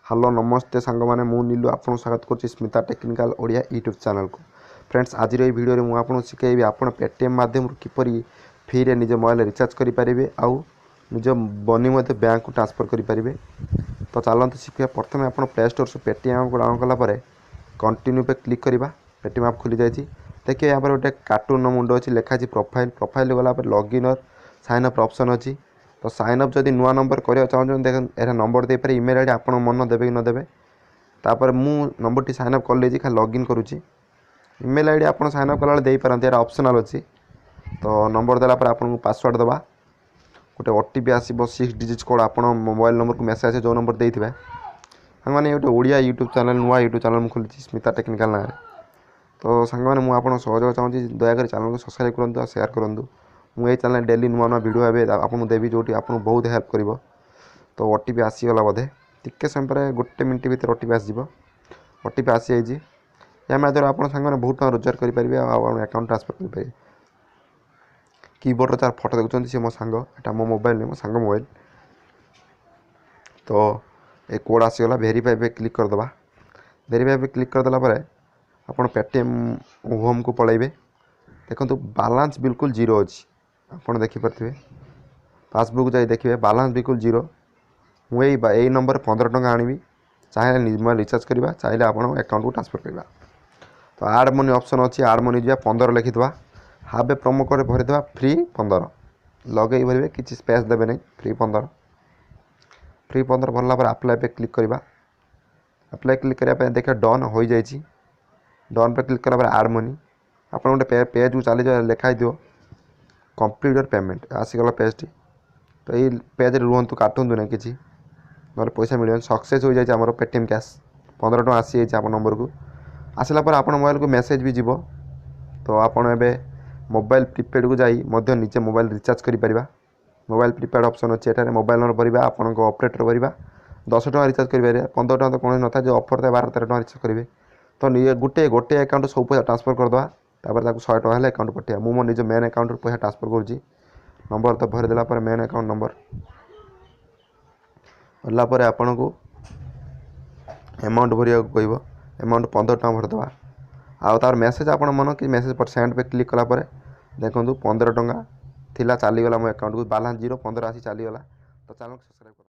Hello नमस्ते सांग मैंने मु नीलू आपको स्वागत कर Smita technical Odia YouTube channel को। फ्रेंड्स आज वीडियो में मुझे शिखेबी आप पेटीएम माध्यम किपर फ्री रे निज मोबाइल रिचार्ज करेंगे आउ निज बनी बैंक को ट्रांसफर करेंगे। तो चलते शिखा प्रथम आप प्ले स्टोर से पेटीएम को डाउनलोड कलापर कंटिन्यू पे क्लिक करवा। पेटीएम आप खुली जाइए। देखिए यहाँ पर गोटे कार्टून मुंड अच्छी लिखाई प्रोफाइल प्रोफाइल गलापर लॉगिन और साइन अप ऑप्शन अच्छी। तो साइन अप जब नुआ नंबर करने चाहते देख यह नंबर दे पारे इमेल आईडी आप मन देवे कि न देवे। तापर मु नंबर टी साइन अप कर ले खाली लॉगिन करुच्ची। इमेल आईडी आप साइन अप कला दे पारती यार ऑप्शनल अच्छी। तो नंबर देला पर आपको पासवर्ड दबा गोटे ओटीपी आसो 6 डिजिट कोड आप मोबाइल नंबर को मेसेज जो नंबर देते मैंने गोटे ओडिया यूट्यूब चैनल नुआ यूट्यूब चैनल मुझे खोली स्मिता टेक्निकल ना। तो सांग मैंने मुझे सहयोग चाहूँगी दयाकोरी चैनल को सब्सक्राइब करूँ और शेयर करूँ। मुझे चैनल डेली नुआ नुआ वीडियो ए आपको देवी जो आपको बहुत हेल्प कर। तो ओटीपी आसीगला बोधे टिके समय पर गोटे मिनट भर ओटीपी आसो। ओटीपी आसी जाइए या द्वारा आप सारे बहुत टाइम रोजगार करेंगे आकाउंट ट्रांसफर करेंगे। कीबोर्ड तार फोटो देखुं सी मो सांग एटा मो मोबाइल नहीं मो सांग मोबाइल। तो ये कोड आसीगला वेरीफाई पे क्लिक करदे। वेरीफाई पे क्लिक करदेला आप पेटीएम होम को पलैबे। देखो बालांस बिल्कुल जीरो अच्छी आप देखिपे। पासबुक जाए देखिए बालांस बिल्कुल जीरो। मुझे यही नंबर 15 टଙ୍କା आनी चाहे मोबाइल रिचार्ज करवा चाहिए आप अकाउंट को ट्रांसफर करवा। तो आड मनी ऑप्शन अच्छी आड मनी जा 15 लिखिदा हाफ ए प्रोमो कोड भरीदा फ्री 15 लगे भरवे किसी स्पेस देवे नहीं फ्री 15 भरला अप्लाई पे क्लिक करवा। अप्लाई क्लिक करने देखिए डन हो जाए। डन पे क्लिक कला आड मनी आप गोटे पेज को चली लिखाई दियो कंप्लीट योर पेमेंट आसीगला पेज टी। तो ये पेज रुहतु काटूँ ना कि ना पैसा मिले सक्सेस हो जाए पेटीएम कैश 15 टଙ୍କା आसी जाए आप नंबर को आसला आप मोबाइल को मेसेज भी जीव। तो आपड़ ए मोबाइल प्रीपेड को जाई निजे मोबाइल रिचार्ज करें। मोबाइल प्रीपेड ऑप्शन अच्छे एटार मोबाइल नंबर भरवा आप ऑपरेटर भरवा 10 टଙ୍କା रिचार्ज करेंगे 15 टଙ୍କା तो कौन न था जो ऑफर था 12-13 टଙ୍କା रिचार्ज करेंगे। तो गोटे गोटे अकाउंट सब पैसा ट्रांसफर करदे तापर 100 टଙ୍କା हेल्ले अकाउंट पठा मो निज मेन अकाउंट पैसा ट्रांसफर करुँची। नंबर तो भरदेला मेन अकाउंट नंबर भरलापर आपन को अमाउंट भरिया कह अमाउंट 15 टଙ୍କା भरदे। आउ तार मेसेज आप मन कि मेसेज पर सेंड पे क्लिक कलापर देखो 15 टଙ୍କା थिला चलीगला मो अकाउंट को बालांस जीरो 15 आसी चलीगला। तो चैनल सब्सक्राइब।